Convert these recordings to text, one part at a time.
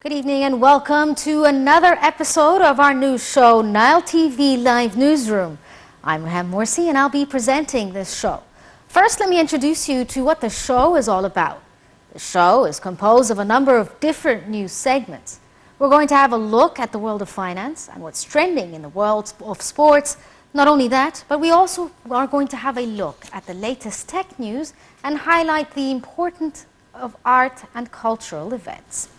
Good evening and welcome to another episode of our news show, Nile TV Live Newsroom. I'm Rehan Morsi and I'll be presenting this show. First, let me introduce you to what the show is all about. The show is composed of a number of different news segments. We're going to have a look at the world of finance and what's trending in the world of sports. Not only that, but we also are going to have a look at the latest tech news and highlight the importance of art and cultural events.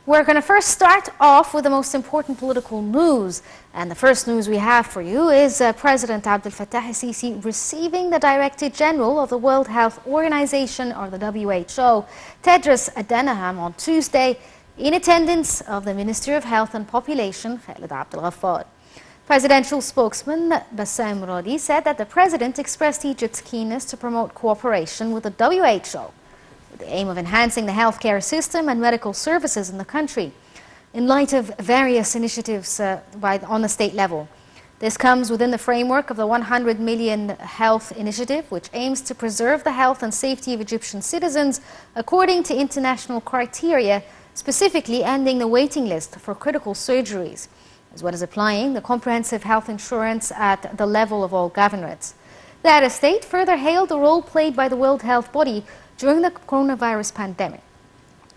We're going to first start off with the most important political news. And the first news we have for you is President Abdel Fattah el-Sisi receiving the Director General of the World Health Organization, or the WHO, Tedros Adhanom, on Tuesday, in attendance of the Minister of Health and Population, Khaled Abdel Ghaffar. Presidential spokesman Bassem Rodi said that the President expressed Egypt's keenness to promote cooperation with the WHO, with the aim of enhancing the healthcare system and medical services in the country, in light of various initiatives on the state level. This comes within the framework of the 100 Million Health Initiative, which aims to preserve the health and safety of Egyptian citizens according to international criteria, specifically ending the waiting list for critical surgeries, as well as applying the comprehensive health insurance at the level of all governorates. The head of state further hailed the role played by the World Health Body during the coronavirus pandemic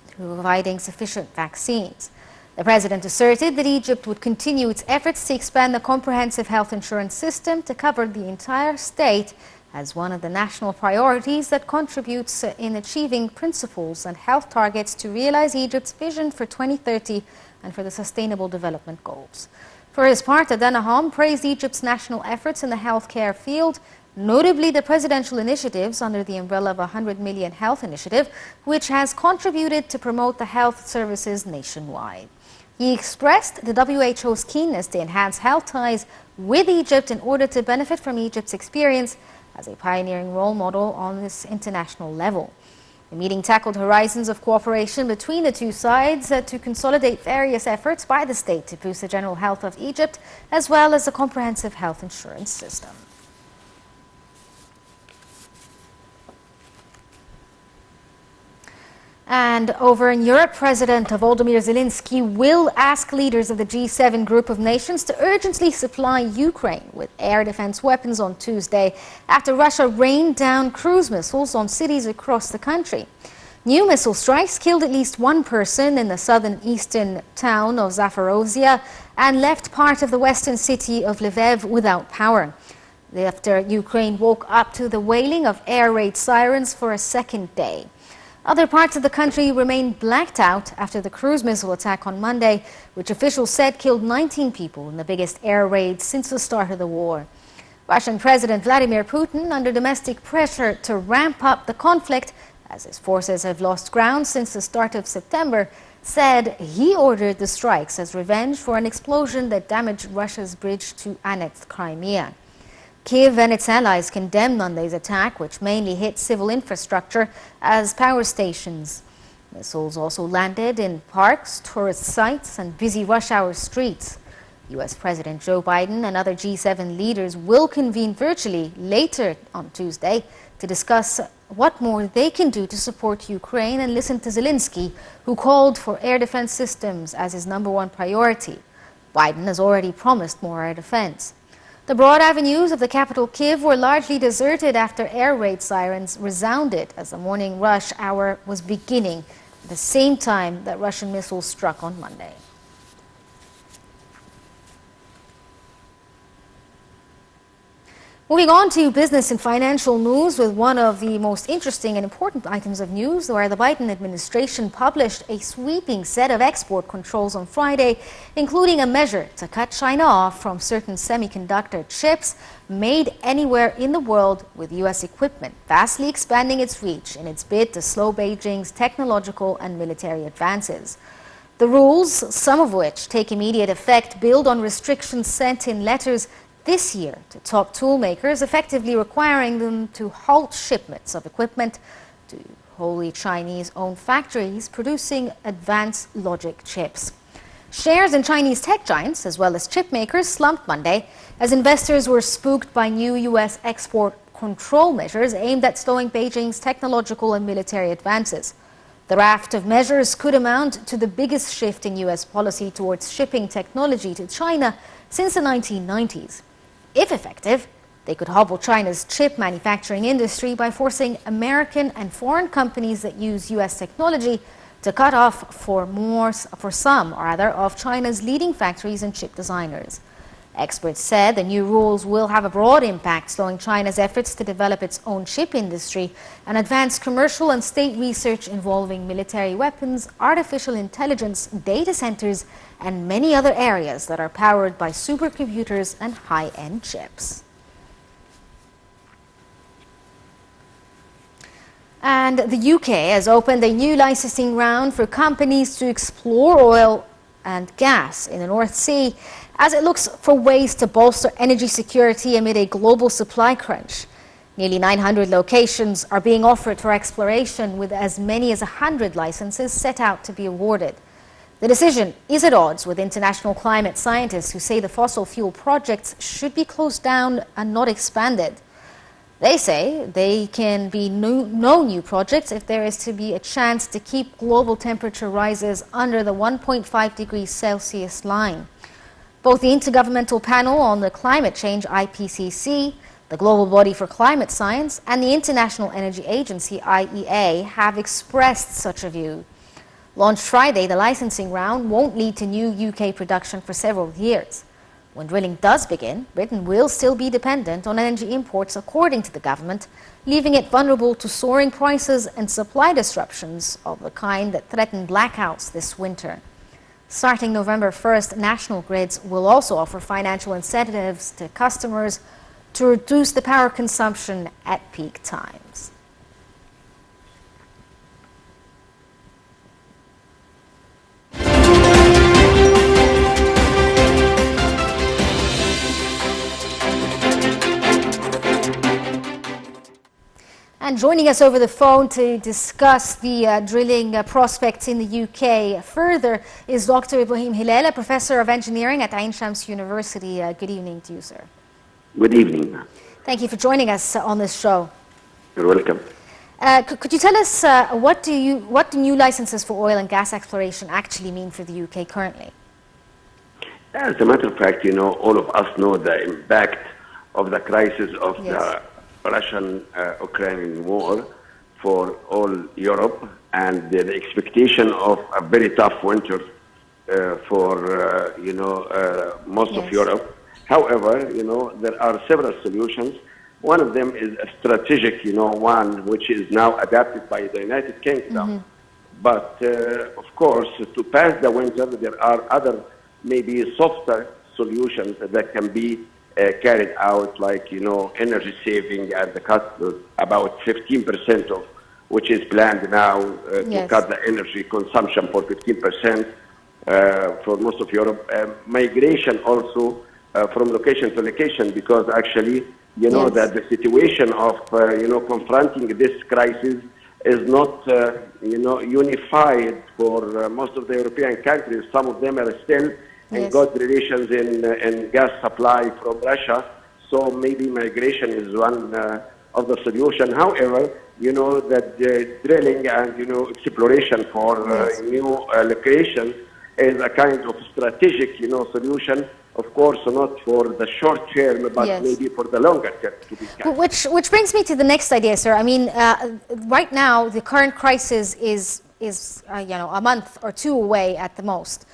through providing sufficient vaccines. The president asserted that Egypt would continue its efforts to expand the comprehensive health insurance system to cover the entire state as one of the national priorities that contributes in achieving principles and health targets to realize Egypt's vision for 2030 and for the Sustainable Development Goals. For his part, Adhanom praised Egypt's national efforts in the healthcare field, notably the presidential initiatives under the umbrella of 100 Million Health Initiative, which has contributed to promote the health services nationwide. He expressed the WHO's keenness to enhance health ties with Egypt in order to benefit from Egypt's experience as a pioneering role model on this international level. The meeting tackled horizons of cooperation between the two sides to consolidate various efforts by the state to boost the general health of Egypt, as well as a comprehensive health insurance system. And over in Europe, President Volodymyr Zelensky will ask leaders of the G7 group of nations to urgently supply Ukraine with air defense weapons on Tuesday after Russia rained down cruise missiles on cities across the country. New missile strikes killed at least one person in the southern eastern town of Zaporozhye and left part of the western city of Lviv without power, after Ukraine woke up to the wailing of air raid sirens for a second day. Other parts of the country remained blacked out after the cruise missile attack on Monday, which officials said killed 19 people in the biggest air raid since the start of the war. Russian President Vladimir Putin, under domestic pressure to ramp up the conflict, as his forces have lost ground since the start of September, said he ordered the strikes as revenge for an explosion that damaged Russia's bridge to annexed Crimea. Kiev and its allies condemned Monday's attack, which mainly hit civil infrastructure as power stations. Missiles also landed in parks, tourist sites, and busy rush-hour streets. U.S. President Joe Biden and other G7 leaders will convene virtually later on Tuesday to discuss what more they can do to support Ukraine and listen to Zelensky, who called for air defense systems as his #1 priority. Biden has already promised more air defense. The broad avenues of the capital Kyiv were largely deserted after air raid sirens resounded as the morning rush hour was beginning, at the same time that Russian missiles struck on Monday. Moving on to business and financial news with one of the most interesting and important items of news, where the Biden administration published a sweeping set of export controls on Friday, including a measure to cut China off from certain semiconductor chips made anywhere in the world with U.S. equipment, vastly expanding its reach in its bid to slow Beijing's technological and military advances. The rules, some of which take immediate effect, build on restrictions sent in letters this year to top tool makers, effectively requiring them to halt shipments of equipment to wholly Chinese-owned factories producing advanced logic chips. Shares in Chinese tech giants, as well as chip makers, slumped Monday as investors were spooked by new U.S. export control measures aimed at slowing Beijing's technological and military advances. The raft of measures could amount to the biggest shift in U.S. policy towards shipping technology to China since the 1990s. If effective, they could hobble China's chip manufacturing industry by forcing American and foreign companies that use U.S. technology to cut off for some of China's leading factories and chip designers. Experts said the new rules will have a broad impact, slowing China's efforts to develop its own chip industry and advance commercial and state research involving military weapons, artificial intelligence, data centers, and many other areas that are powered by supercomputers and high-end chips. And the UK has opened a new licensing round for companies to explore oil and gas in the North Sea as it looks for ways to bolster energy security amid a global supply crunch. Nearly 900 locations are being offered for exploration, with as many as 100 licenses set out to be awarded. The decision is at odds with international climate scientists who say the fossil fuel projects should be closed down and not expanded. They say they can be no new projects if there is to be a chance to keep global temperature rises under the 1.5 degrees Celsius line. Both the Intergovernmental Panel on the Climate Change, IPCC, the Global Body for Climate Science, and the International Energy Agency, IEA, have expressed such a view. Launched Friday, the licensing round won't lead to new UK production for several years. When drilling does begin, Britain will still be dependent on energy imports, according to the government, leaving it vulnerable to soaring prices and supply disruptions of the kind that threatened blackouts this winter. Starting November 1st, national grids will also offer financial incentives to customers to reduce the power consumption at peak times. And joining us over the phone to discuss the drilling prospects in the UK further is Dr. Ibrahim Hilal, Professor of Engineering at Ain Shams University. Good evening to you, sir. Good evening. Thank you for joining us on this show. You're welcome. Could you tell us what do new licenses for oil and gas exploration actually mean for the UK currently? As a matter of fact, all of us know the impact of the crisis of the Russian-Ukrainian war for all Europe, and the expectation of a very tough winter for most of Europe. However, there are several solutions. One of them is a strategic, one which is now adapted by the United Kingdom. But of course, to pass the winter, there are other maybe softer solutions that can be carried out, like energy saving and the cut about 15% of which is planned now to cut the energy consumption for 15% for most of Europe. Migration also from location to location, because actually that the situation of confronting this crisis is not unified for most of the European countries. Some of them are still in good relations in gas supply from Russia, so maybe migration is one of the solution. However, that the drilling and exploration for new locations is a kind of strategic solution. Of course, not for the short term, but maybe for the longer term to be carried. Which brings me to the next idea, sir. I mean, right now the current crisis is a month or two away at the most,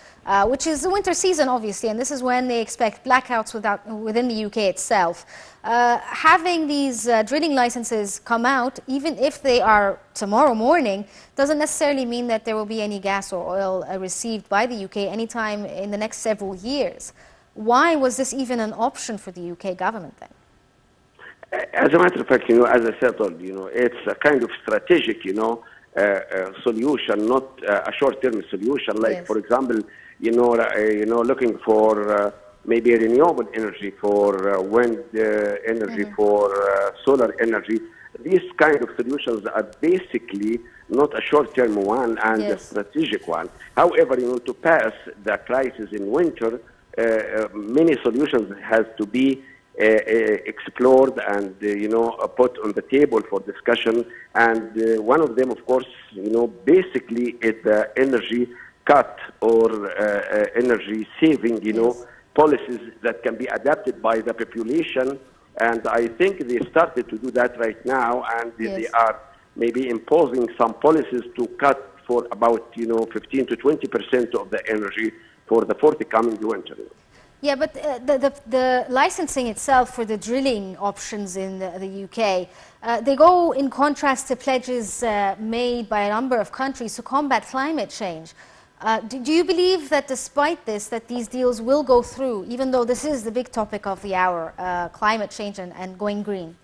which is the winter season, obviously, and this is when they expect blackouts within the UK itself. Having these drilling licenses come out, even if they are tomorrow morning, doesn't necessarily mean that there will be any gas or oil received by the UK anytime in the next several years. Why was this even an option for the UK government then? As a matter of fact, as I said, it's a kind of strategic, solution, not a short-term solution. Like, for example, looking for maybe renewable energy, for wind energy, for solar energy. These kind of solutions are basically not a short-term one and a strategic one. However, to pass the crisis in winter, many solutions has to be explored and put on the table for discussion. And one of them, of course, basically is the energy cut or energy saving, policies that can be adapted by the population. And I think they started to do that right now, and they are maybe imposing some policies to cut for about 15 to 20% of the energy for the forthcoming winter. Yeah, but the licensing itself for the drilling options in the UK, they go in contrast to pledges made by a number of countries to combat climate change. Do you believe that despite this, that these deals will go through, even though this is the big topic of the hour, climate change and going green?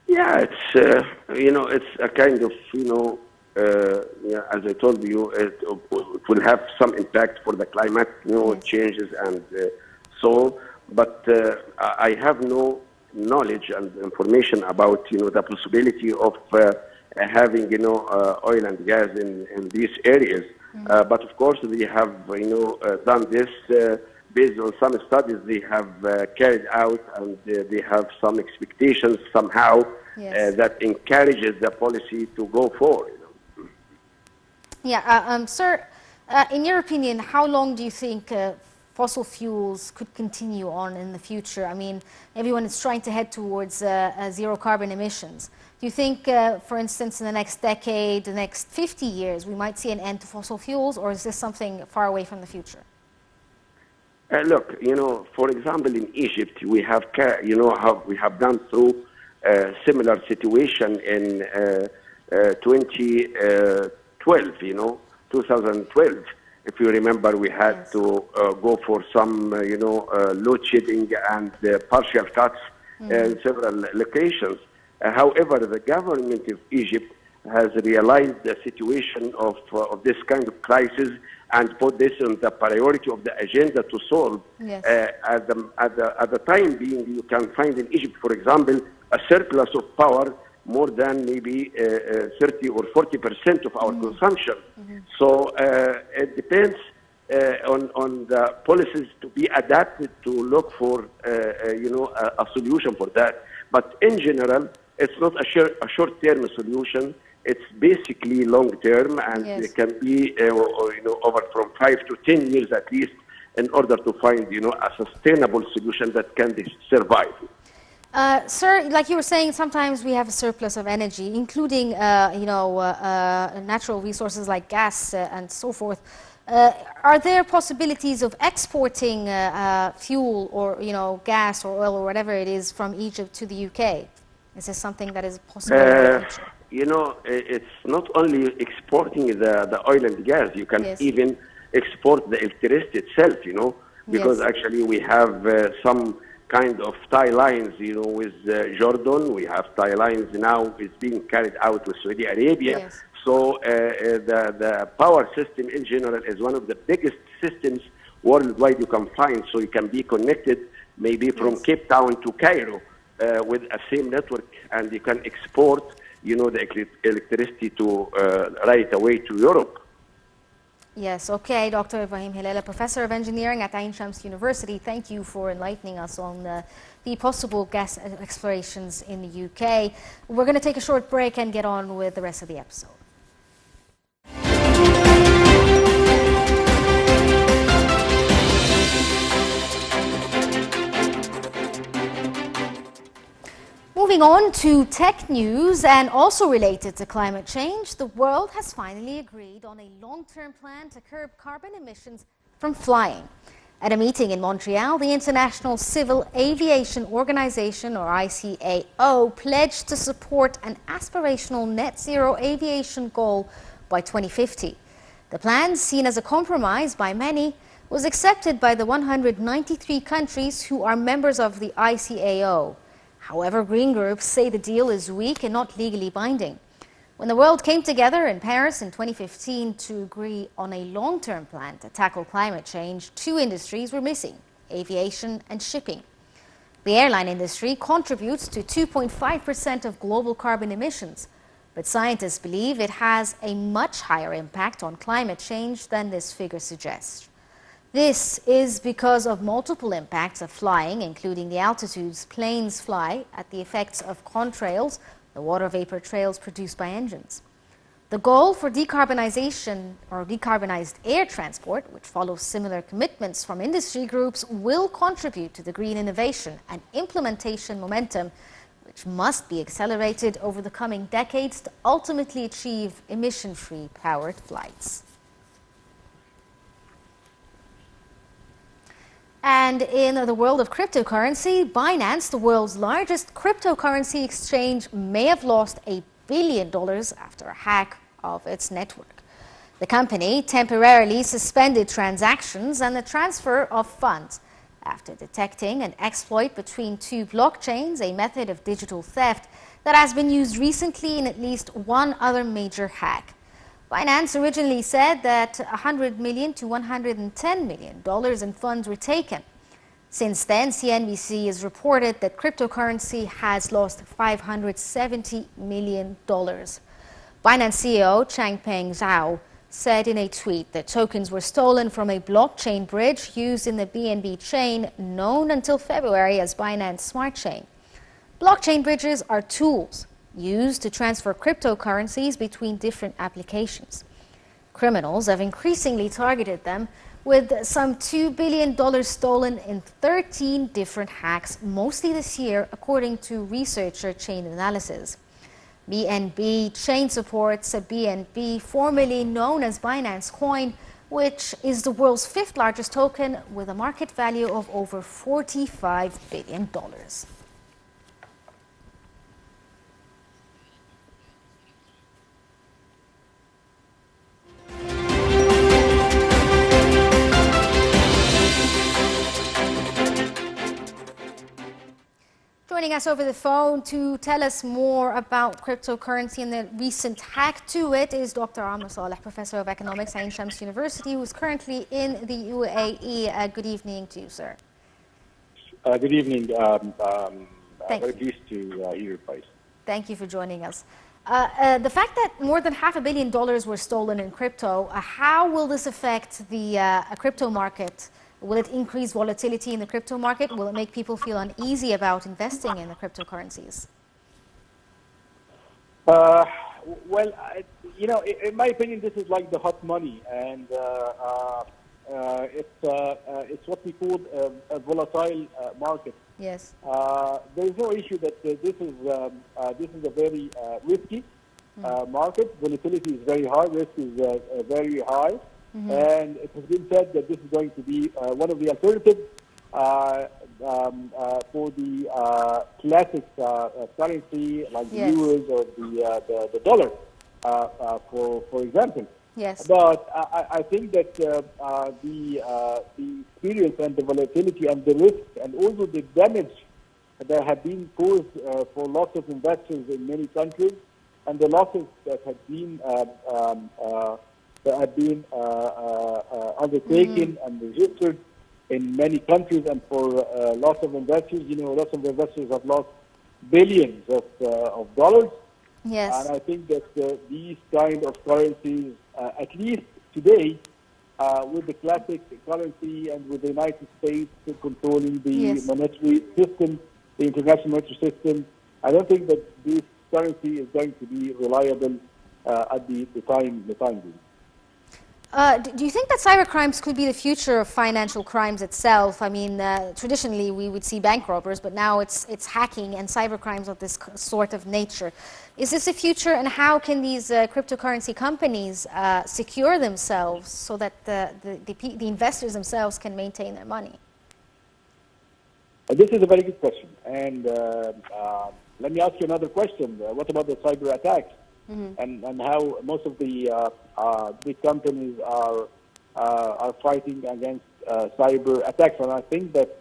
Yeah, it's a kind of, as I told you, it will have some impact for the climate, changes and so. But I have no knowledge and information about, the possibility of having, oil and gas in these areas. But of course, they have, done this based on some studies they have carried out, and they have some expectations somehow that encourages the policy to go forward. Yeah, sir, in your opinion, how long do you think fossil fuels could continue on in the future? I mean, everyone is trying to head towards zero carbon emissions. Do you think, for instance, in the next decade, the next 50 years, we might see an end to fossil fuels, or is this something far away from the future? Look, for example, in Egypt, we have, we have gone through a similar situation in 2012, 2012. If you remember, we had to go for some, load shedding and partial cuts in several locations. However, the government of Egypt has realized the situation of this kind of crisis and put this on the priority of the agenda to solve. At the time being, you can find in Egypt, for example, a surplus of power more than maybe 30 or 40% of our consumption. So it depends on the policies to be adapted to look for a solution for that. But in general, it's not a short-term solution. It's basically long-term, and it can be over from 5 to 10 years at least, in order to find a sustainable solution that can survive. Sir, like you were saying, sometimes we have a surplus of energy, including natural resources like gas and so forth. Are there possibilities of exporting fuel or gas or oil or whatever it is from Egypt to the UK? Is this something that is possible in the future? It's not only exporting the oil and gas. You can even export the electricity itself, because actually we have some kind of tie lines, with Jordan. We have tie lines now. It's being carried out with Saudi Arabia. So the power system in general is one of the biggest systems worldwide you can find. So you can be connected maybe from Cape Town to Cairo with a same network, and you can export, the electricity to right away to Europe. Yes, okay, Dr. Ibrahim Hilala, Professor of Engineering at Ain Shams University, thank you for enlightening us on the possible gas explorations in the UK. We're going to take a short break and get on with the rest of the episode. Moving on to tech news, and also related to climate change, the world has finally agreed on a long-term plan to curb carbon emissions from flying. At a meeting in Montreal, the International Civil Aviation Organization, or ICAO, pledged to support an aspirational net zero aviation goal by 2050. The plan, seen as a compromise by many, was accepted by the 193 countries who are members of the ICAO. However, green groups say the deal is weak and not legally binding. When the world came together in Paris in 2015 to agree on a long-term plan to tackle climate change, two industries were missing: aviation and shipping. The airline industry contributes to 2.5% of global carbon emissions, but scientists believe it has a much higher impact on climate change than this figure suggests. This is because of multiple impacts of flying, including the altitudes planes fly at, the effects of contrails, the water vapor trails produced by engines. The goal for decarbonization or decarbonized air transport, which follows similar commitments from industry groups, will contribute to the green innovation and implementation momentum, which must be accelerated over the coming decades to ultimately achieve emission-free powered flights. And in the world of cryptocurrency, Binance, the world's largest cryptocurrency exchange, may have lost $1 billion after a hack of its network. The company temporarily suspended transactions and the transfer of funds after detecting an exploit between two blockchains, a method of digital theft that has been used recently in at least one other major hack. Binance originally said that $100 million to $110 million in funds were taken. Since then, CNBC has reported that cryptocurrency has lost $570 million. Binance CEO Changpeng Zhao said in a tweet that tokens were stolen from a blockchain bridge used in the BNB chain, known until February as Binance Smart Chain. Blockchain bridges are tools used to transfer cryptocurrencies between different applications. Criminals have increasingly targeted them, with some $2 billion stolen in 13 different hacks, mostly this year, according to researcher Chain Analysis. BNB Chain supports a BNB, formerly known as Binance Coin, which is the world's fifth largest token with a market value of over $45 billion. Joining us over the phone to tell us more about cryptocurrency and the recent hack to it is Dr. Amr Saleh, Professor of Economics at Ain Shams University, who is currently in the UAE. Good evening to you, sir. Good evening. Thank very you. pleased to hear your advice. Thank you for joining us. The fact that more than $500 million were stolen in crypto, how will this affect the crypto market? Will it increase volatility in the crypto market? Will it make people feel uneasy about investing in the cryptocurrencies? Well, in my opinion, this is like the hot money, and it's what we call a volatile market. Yes. There is no issue that this is a very risky market. Volatility is very high. Risk is very high. And it has been said that this is going to be one of the alternatives for the classic currency like the euros or the dollar, for example. Yes. But I think that the experience and the volatility and the risk and also the damage that have been caused for lots of investors in many countries, and the losses that have been undertaken and registered in many countries, and for lots of investors, lots of investors have lost billions of dollars. Yes. And I think that these kind of currencies, at least today, with the classic currency and with the United States controlling the monetary system, the international monetary system, I don't think that this currency is going to be reliable at the time being. Do you think that cybercrimes could be the future of financial crimes itself? I mean, traditionally we would see bank robbers, but now it's hacking and cybercrimes of this sort of nature. Is this the future, and how can these cryptocurrency companies secure themselves so that the investors themselves can maintain their money? This is a very good question. And let me ask you another question. What about the cyber attacks? And how most of the big companies are fighting against cyber attacks. And I think that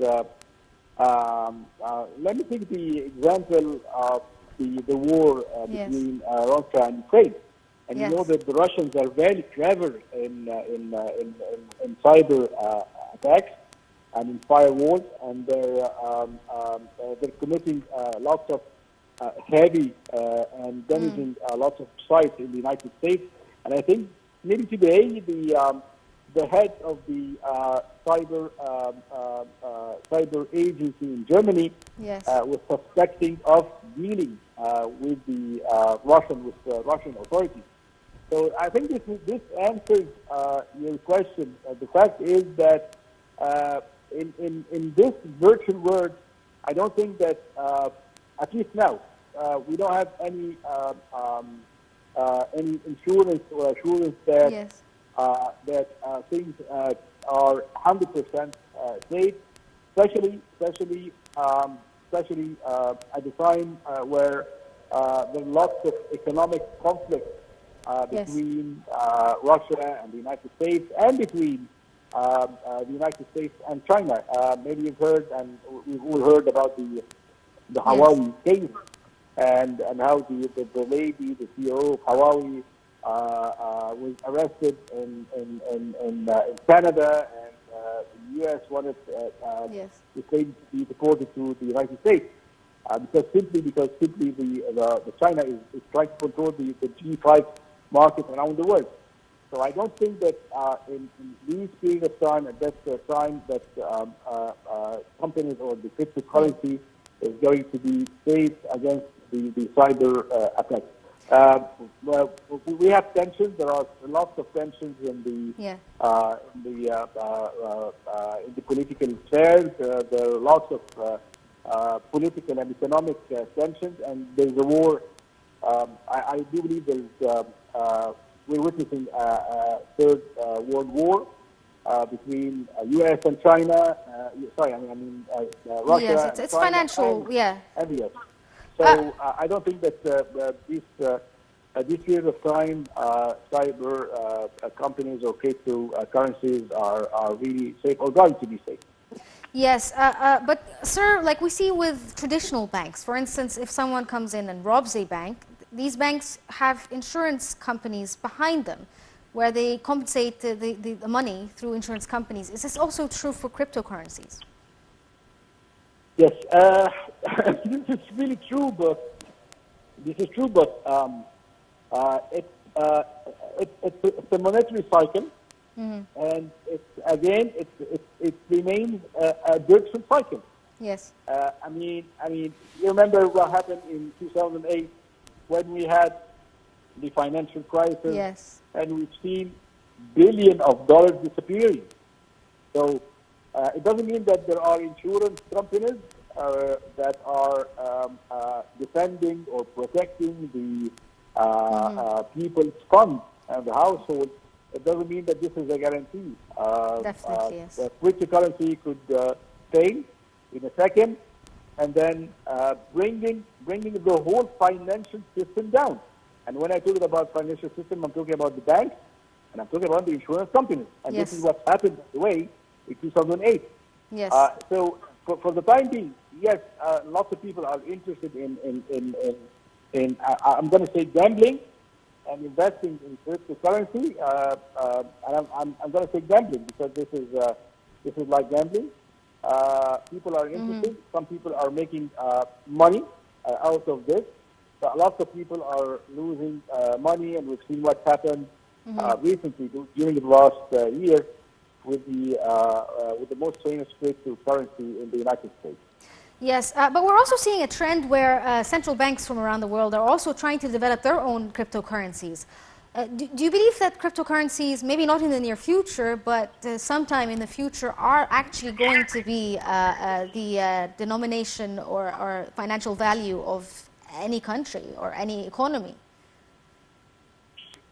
let me take the example of the war between Russia and Ukraine. And you know that the Russians are very clever in cyber attacks and in firewalls, and they're committing lots of heavy and damaging lots of sites in the United States. And I think maybe today the the head of the cyber agency in Germany was suspecting of dealing with the Russian authorities. So I think this answers your question. The fact is that in this virtual world, I don't think that at least now we don't have any insurance or assurance that things are 100% safe, especially at the time where there are lots of economic conflict between Russia and the United States, and between the United States and China. Maybe you've heard, and we've all heard about the Huawei case, and how the lady, the CEO of Huawei, was arrested in Canada, and the U.S. wanted the same to be deported to the United States because the China is trying to control the G5 market around the world. So I don't think that in this period of time, at that time, that companies or the cryptocurrency is going to be safe against the cyber attacks. Well, we have tensions. There are lots of tensions in the political spheres. There are lots of political and economic tensions, and there's a war. I do believe we're witnessing a third world war between U.S. and China. Russia. Yes, it's China financial. And the U.S. So I don't think that this period of time, cyber companies or cryptocurrencies are really safe or going to be safe. Yes, but sir, like we see with traditional banks, for instance, if someone comes in and robs a bank, these banks have insurance companies behind them, where they compensate the money through insurance companies. Is this also true for cryptocurrencies? Yes, this is really true, but it's a monetary cycle, and it remains a virtual cycle. Yes. I mean, you remember what happened in 2008 when we had the financial crisis, yes, and we've seen billions of dollars disappearing. So it doesn't mean that there are insurance companies that are defending or protecting the people's funds and the household. It doesn't mean that this is a guarantee. Definitely, yes. The cryptocurrency could fail in a second, and then bringing the whole financial system down. And when I talk about financial system, I'm talking about the banks, and I'm talking about the insurance companies. And yes, this is what happened, by the way, in 2008. Yes. So for the time being, yes, lots of people are interested in I'm going to say gambling and investing in cryptocurrency. And I'm going to say gambling because this is like gambling. People are interested. Some people are making money out of this. But lots of people are losing money, and we've seen what happened recently during the last year with the most famous cryptocurrency in the United States. Yes, but we're also seeing a trend where central banks from around the world are also trying to develop their own cryptocurrencies. Do you believe that cryptocurrencies, maybe not in the near future, but sometime in the future, are actually going to be the denomination or financial value of any country or any economy?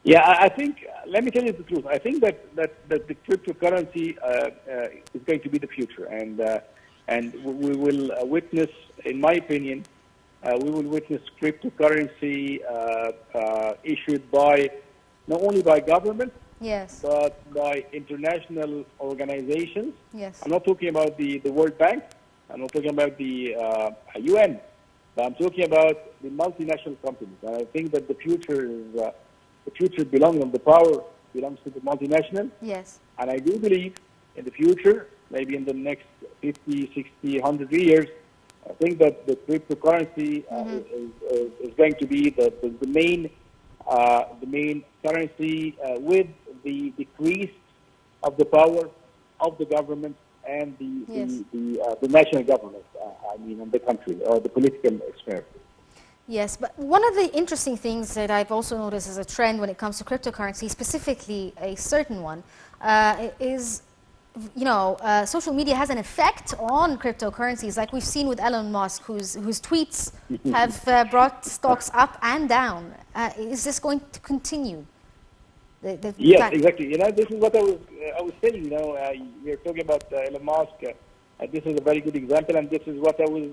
Yeah, I think, let me tell you the truth. I think that the cryptocurrency is going to be the future, and we will witness, in my opinion, we will witness cryptocurrency issued by not only by governments, yes, but by international organizations. Yes. I'm not talking about the World Bank. I'm not talking about the UN. But I'm talking about the multinational companies. And I think that the future belongs, and the power belongs to the multinational. Yes. And I do believe in the future, maybe in the next 50, 60, 100 years, I think that the cryptocurrency is going to be the main currency with the decreased the power of the government and the national government, in the country, or the political sphere. Yes, but one of the interesting things that I've also noticed as a trend when it comes to cryptocurrency, specifically a certain one, is, social media has an effect on cryptocurrencies, like we've seen with Elon Musk, whose tweets have brought stocks up and down. Is this going to continue? Yes, exactly. This is what I was saying. You're talking about Elon Musk. This is a very good example, and this is what I was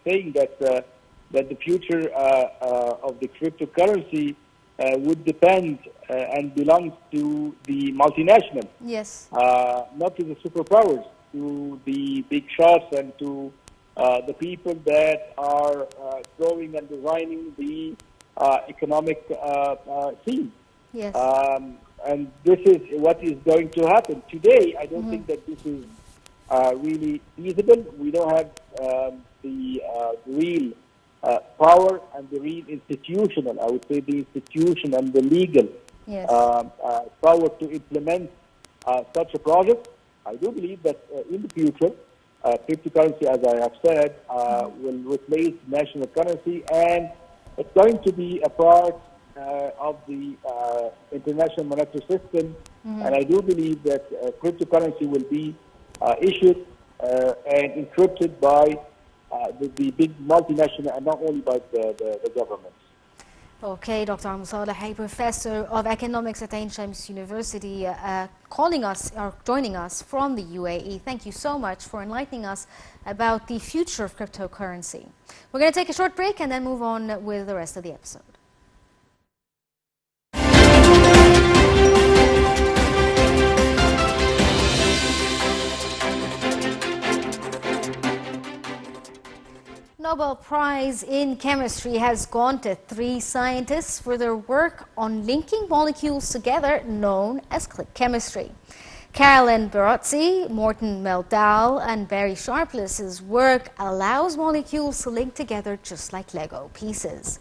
saying, that the future of the cryptocurrency would depend and belongs to the multinationals. Yes. Not to the superpowers, to the big shots and to the people that are growing and designing the economic scene. Yes. And this is what is going to happen. Today, I don't think that this is really feasible. We don't have the real power and the real institutional, I would say the institution and the legal power to implement such a project. I do believe that in the future, cryptocurrency, as I have said, will replace national currency, and it's going to be a part of the international monetary system. And I do believe that cryptocurrency will be issued and encrypted by the big multinational, and not only by the governments. Okay, Dr. Al-Musaleh, a professor of economics at Ain Shams University, calling us or joining us from the UAE. Thank you so much for enlightening us about the future of cryptocurrency. We're going to take a short break and then move on with the rest of the episode. Nobel Prize in Chemistry has gone to 3 scientists for their work on linking molecules together, known as click chemistry. Carolyn Barotzi, Morten Meldal, and Barry Sharpless's work allows molecules to link together just like Lego pieces.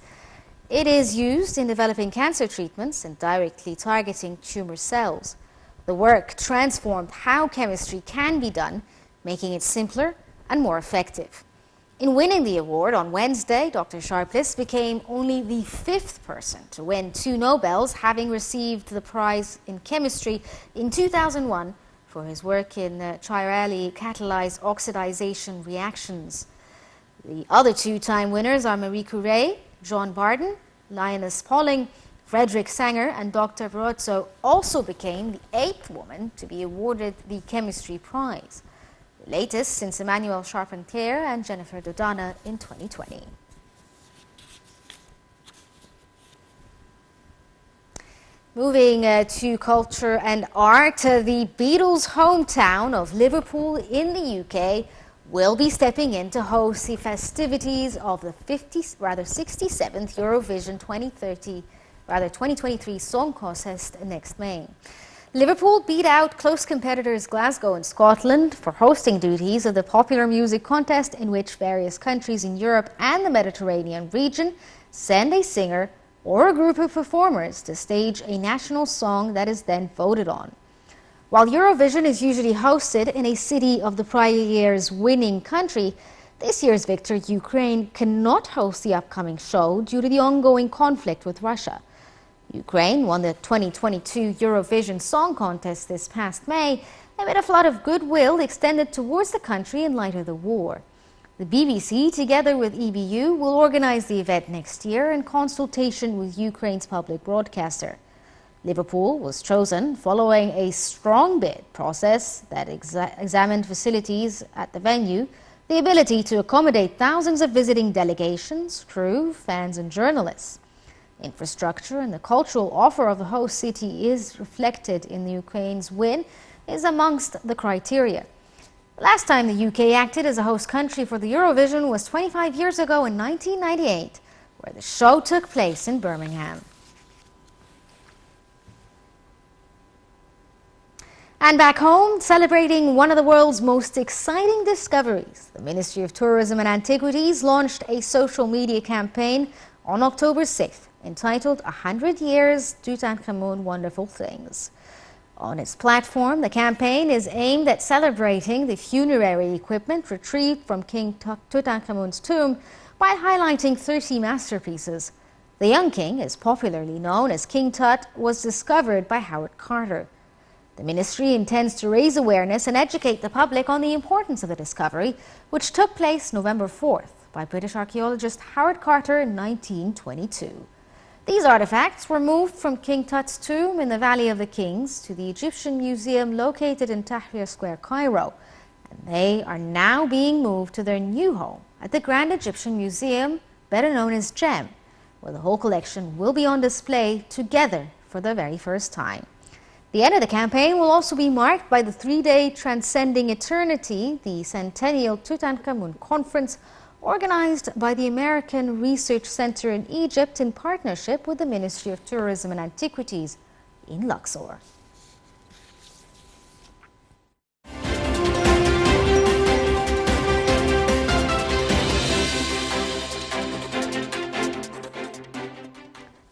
It is used in developing cancer treatments and directly targeting tumor cells. The work transformed how chemistry can be done, making it simpler and more effective. In winning the award on Wednesday, Dr. Sharpless became only the 5th person to win 2 Nobels, having received the prize in chemistry in 2001 for his work in chirally catalyzed oxidization reactions. The other 2-time winners are Marie Curie, John Barden, Linus Pauling, Frederick Sanger, and Dr. Barroso also became the 8th woman to be awarded the chemistry prize. The latest since Emmanuelle Charpentier and Jennifer Doudna in 2020. Moving to culture and art, the Beatles' hometown of Liverpool in the UK will be stepping in to host the festivities of the 67th Eurovision 2023 Song Contest next May. Liverpool beat out close competitors Glasgow and Scotland for hosting duties of the popular music contest, in which various countries in Europe and the Mediterranean region send a singer or a group of performers to stage a national song that is then voted on. While Eurovision is usually hosted in a city of the prior year's winning country, this year's victor, Ukraine, cannot host the upcoming show due to the ongoing conflict with Russia. Ukraine won the 2022 Eurovision Song Contest this past May amid a flood of goodwill extended towards the country in light of the war. The BBC, together with EBU, will organize the event next year in consultation with Ukraine's public broadcaster. Liverpool was chosen following a strong bid process that examined facilities at the venue, the ability to accommodate thousands of visiting delegations, crew, fans, and journalists. Infrastructure and the cultural offer of the host city is reflected in the Ukraine's win is amongst the criteria. The last time the UK acted as a host country for the Eurovision was 25 years ago in 1998, where the show took place in Birmingham. And back home, celebrating one of the world's most exciting discoveries, the Ministry of Tourism and Antiquities launched a social media campaign on October 6th, entitled 100 Years Tutankhamun Wonderful Things. On its platform, the campaign is aimed at celebrating the funerary equipment retrieved from King Tutankhamun's tomb by highlighting 30 masterpieces. The young king, is popularly known as King Tut, was discovered by Howard Carter. The ministry intends to raise awareness and educate the public on the importance of the discovery, which took place November 4th by British archaeologist Howard Carter in 1922. These artifacts were moved from King Tut's tomb in the Valley of the Kings to the Egyptian Museum located in Tahrir Square, Cairo, and they are now being moved to their new home at the Grand Egyptian Museum, better known as GEM, where the whole collection will be on display together for the very first time. The end of the campaign will also be marked by the 3-day Transcending Eternity, the Centennial Tutankhamun Conference, organized by the American Research Center in Egypt in partnership with the Ministry of Tourism and Antiquities in Luxor.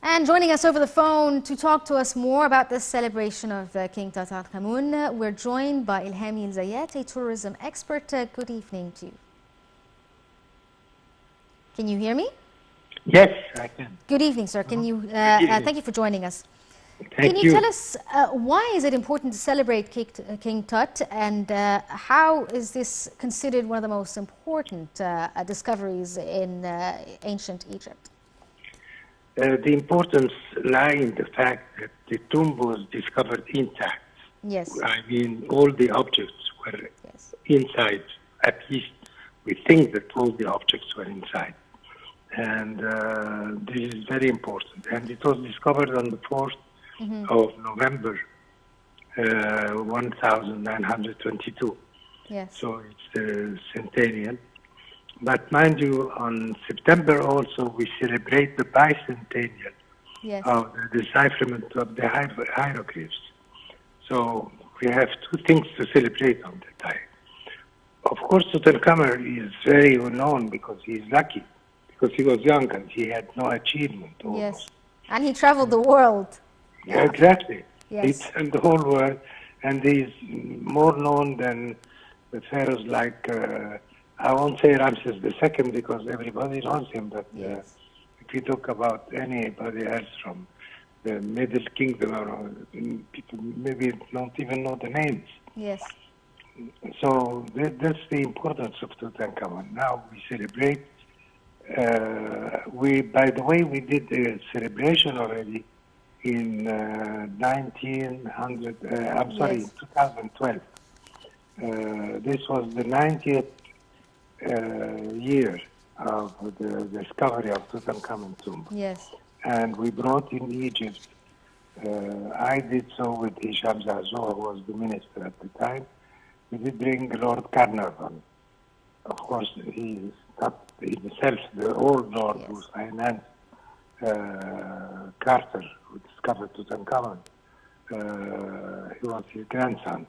And joining us over the phone to talk to us more about this celebration of King Tutankhamun, we're joined by Ilhami El-Zayat, a tourism expert. Good evening to you. Can you hear me? Yes, I can. Good evening, sir. Can you? Thank you for joining us. Thank Can you tell us why is it important to celebrate King Tut, and how is this considered one of the most important discoveries in ancient Egypt? The importance lies in the fact that the tomb was discovered intact. Yes. I mean, all the objects were inside. At least we think that all the objects were inside. And this is very important. And it was discovered on the 4th of November, 1922. Yes. So it's the centennial. But mind you, on September also, we celebrate the bicentennial of the decipherment of the hieroglyphs. So we have two things to celebrate on that time. Of course, Tutankhamun is very known because he is lucky, because he was young and he had no achievement almost. Yes, and he traveled the world. Yeah, exactly. Yes. He traveled the whole world, and he is more known than the pharaohs like, I won't say Ramses II because everybody knows him, but if you talk about anybody else from the Middle Kingdom, or people maybe don't even know the names. Yes. So that's the importance of Tutankhamun. Now we celebrate. By the way, we did a celebration already in 2012. This was the 90th year of the discovery of Tutankhamun tomb. Yes. And we brought in Egypt. I did so with Hisham Zazo, who was the minister at the time. We did bring Lord Carnarvon. Of course, he is not himself the old Lord who financed Carter, who discovered Tutankhamun. He was his grandson.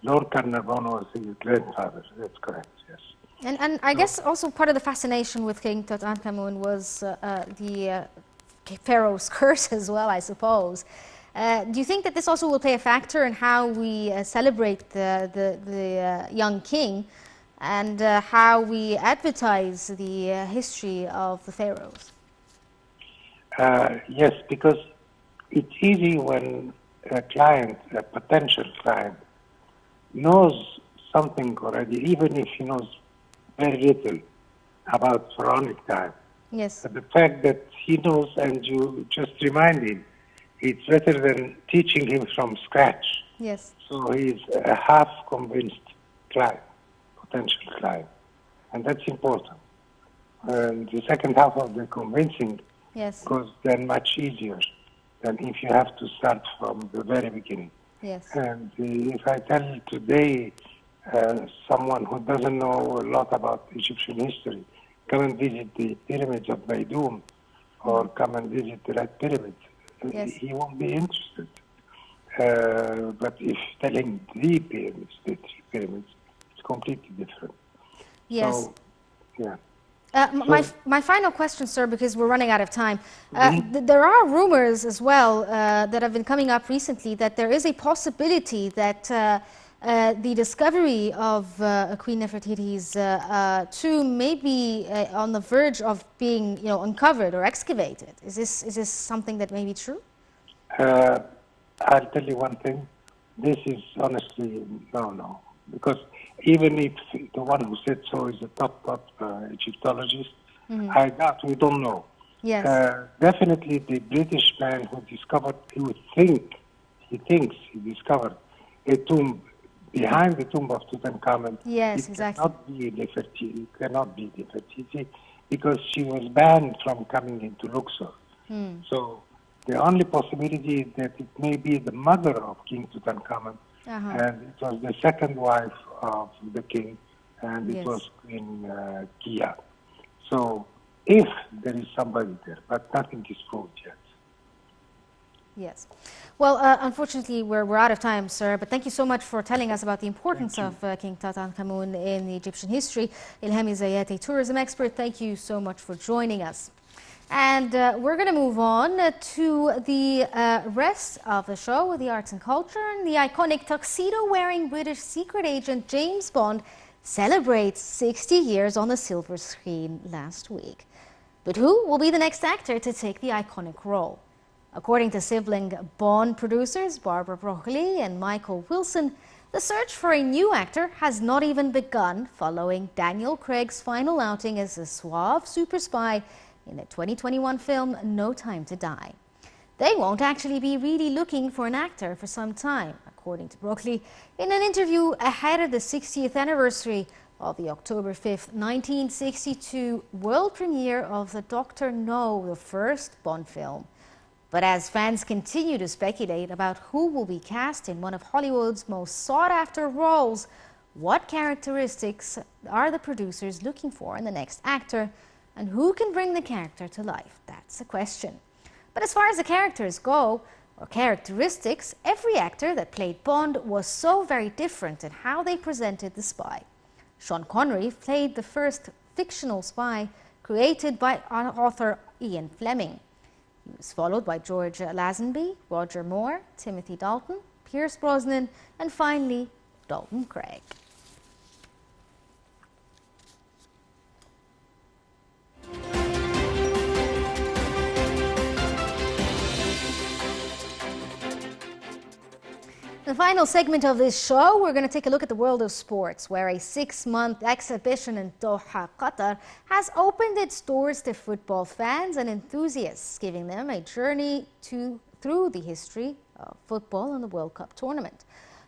Lord Carnarvon was his grandfather. That's correct, yes. And I guess also part of the fascination with King Tutankhamun was the pharaoh's curse as well, I suppose. Do you think that this also will play a factor in how we celebrate the young king and how we advertise the history of the pharaohs? Yes, because it's easy when a client, a potential client, knows something already, even if he knows very little about pharaonic time. Yes. But the fact that he knows and you just remind him, it's better than teaching him from scratch. Yes. So he's a half-convinced client, potential client, and that's important. And the second half of the convincing goes then much easier than if you have to start from the very beginning. Yes. And if I tell today someone who doesn't know a lot about Egyptian history, come and visit the pyramids of Baidoum or come and visit the Red Pyramids, he won't be interested. But if you tell him the pyramids, it's completely different. Yes. So, yeah. My final question, sir, because we're running out of time. There are rumors as well that have been coming up recently that there is a possibility that the discovery of Queen Nefertiti's tomb may be on the verge of being, uncovered or excavated. Is this something that may be true? I'll tell you one thing. This is honestly no, because even if the one who said so is a top Egyptologist, I doubt. We don't know. Yes. Definitely, the British man who discovered, he thinks he discovered a tomb behind the tomb of Tutankhamun. Yes, exactly. It cannot be Nefertiti because she was banned from coming into Luxor. So the only possibility is that it may be the mother of King Tutankhamun, and it was the second wife of the king, and it was Queen Kia. So if there is somebody there, but nothing is proved yet. Yes. Well, unfortunately, we're out of time, sir, but thank you so much for telling us about the importance of King Tutankhamun in Egyptian history. Ilhami Zayat, a tourism expert, thank you so much for joining us. And we're going to move on to the rest of the show with the arts and culture. And the iconic tuxedo-wearing British secret agent James Bond celebrates 60 years on the silver screen last week. But who will be the next actor to take the iconic role? According to sibling Bond producers Barbara Broccoli and Michael Wilson, the search for a new actor has not even begun following Daniel Craig's final outing as a suave super spy in the 2021 film No Time to Die. They won't actually be really looking for an actor for some time, according to Broccoli, in an interview ahead of the 60th anniversary of the October 5th, 1962 world premiere of the Dr. No, the first Bond film. But as fans continue to speculate about who will be cast in one of Hollywood's most sought-after roles, what characteristics are the producers looking for in the next actor, and who can bring the character to life? That's the question. But as far as the characters go, or characteristics, every actor that played Bond was so very different in how they presented the spy. Sean Connery played the first fictional spy created by author Ian Fleming. He was followed by George Lazenby, Roger Moore, Timothy Dalton, Pierce Brosnan, and finally Dalton Craig. The final segment of this show, we're going to take a look at the world of sports, where a 6-month exhibition in Doha, Qatar, has opened its doors to football fans and enthusiasts, giving them a journey through the history of football and the World Cup tournament.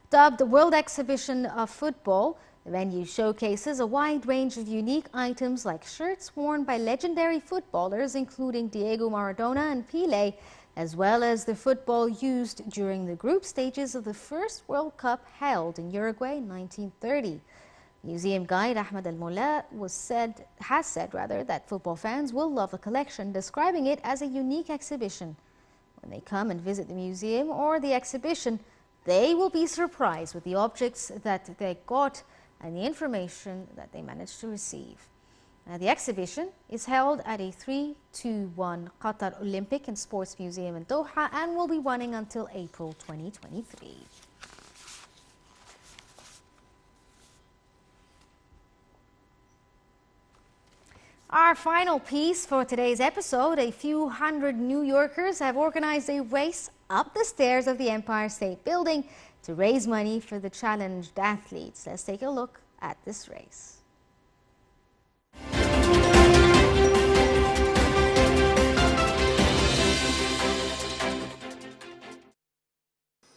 Dubbed the World Exhibition of Football, the venue showcases a wide range of unique items like shirts worn by legendary footballers, including Diego Maradona and Pelé, as well as the football used during the group stages of the first World Cup held in Uruguay in 1930. Museum guide Ahmed Al-Molla has said that football fans will love the collection, describing it as a unique exhibition. When they come and visit the museum or the exhibition, they will be surprised with the objects that they got and the information that they managed to receive. The exhibition is held at a 321 Qatar Olympic and Sports Museum in Doha and will be running until April 2023. Our final piece for today's episode, a few hundred New Yorkers have organized a race up the stairs of the Empire State Building to raise money for the challenged athletes. Let's take a look at this race.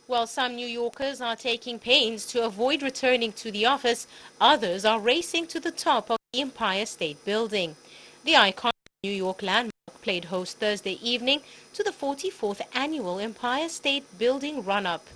While some New Yorkers are taking pains to avoid returning to the office, others are racing to the top of the Empire State Building. The iconic New York landmark played host Thursday evening to the 44th annual Empire State Building run-up.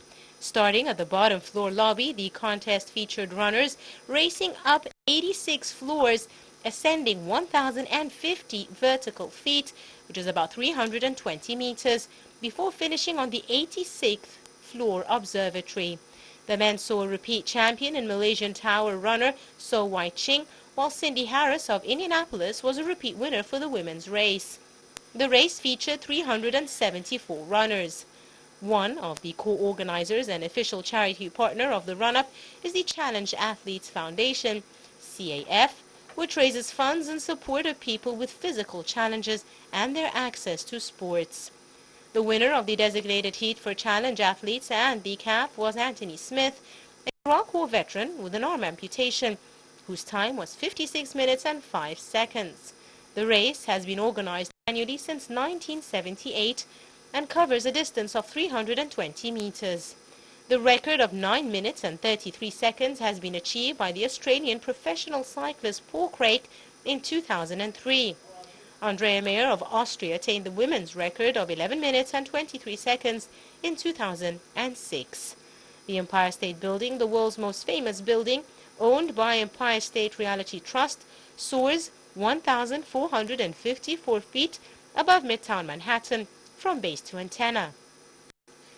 Starting at the bottom floor lobby, the contest featured runners racing up 86 floors, ascending 1,050 vertical feet, which is about 320 meters, before finishing on the 86th floor observatory. The men saw a repeat champion and Malaysian tower runner So Wai Ching while Cindy Harris of Indianapolis was a repeat winner for the women's race. The race featured 374 runners. One of the co-organizers and official charity partner of the run-up is the Challenge Athletes Foundation, CAF, which raises funds in support of people with physical challenges and their access to sports. The winner of the designated heat for challenge athletes and the CAF was Anthony Smith, a Iraq War veteran with an arm amputation, whose time was 56 minutes and 5 seconds. The race has been organized annually since 1978 and covers a distance of 320 meters. The record of 9 minutes and 33 seconds has been achieved by the Australian professional cyclist Paul Craig in 2003. Andrea Mayer of Austria attained the women's record of 11 minutes and 23 seconds in 2006. The Empire State Building, the world's most famous building, owned by Empire State Realty Trust, soars 1,454 feet above Midtown Manhattan from base to antenna.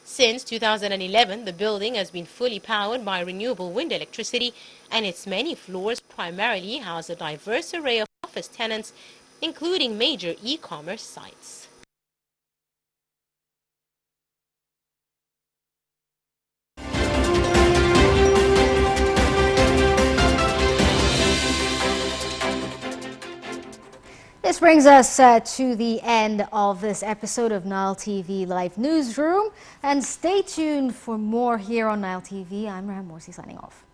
Since 2011, the building has been fully powered by renewable wind electricity, and its many floors primarily house a diverse array of office tenants, including major e-commerce sites. This brings us to the end of this episode of Nile TV Live Newsroom. And stay tuned for more here on Nile TV. I'm Rehan Morsi signing off.